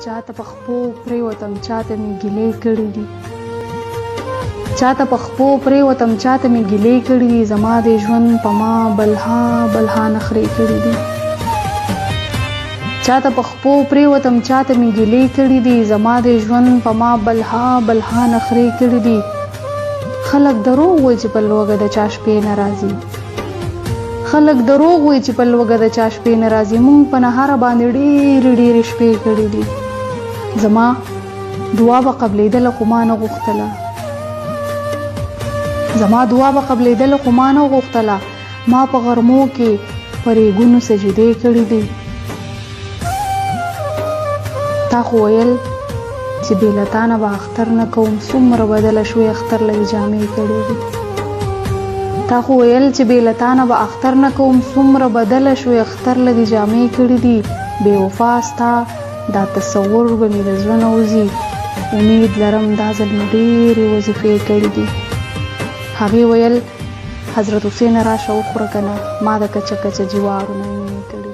چاته په خپو پرېوتم چاته مې ګیلې کړي دي چاته په خپو پرېوتم چاته مې ګیلې کړي دي زما د ژوند په ما بلها بلها نخرې کړي دي چاته په خپو پرېوتم چاته مې ګیلې کړي دي زما د ژوند په ما بلها بلها نخرې کړي دي خلک دروغ وایي چې په لوږه د چا شپې نه راځي خلک دروغ وایي چې په لوږه د چا شپې نه راځي مونږ په نهاره باندې ډېرې ډېرې شپې کړي دي زما دعا به قبلېدله خو ما نه غوښتله زما دعا به قبلېدله خو ما نه غوښتله ما په غرمو کې په ریګونو سجدې کړي دي تا خو ویل چې بې له تا نه به اختر نه کوم څومره بدله شوې اختر لږ جامې کړي دي تا خو ویل چې بې له تا نه به اختر نه کوم څومره بدله شوې اختر لږ جامې کړي دي بې وفا ستا دا تصور به مې د زړه نه وځي امید لرم دا ځل مې ډېرې وظیفې کړي دي هغې ویل حضرت حسین راشه وخوره که نه ما د کچه کچه جوارونه مینې کړي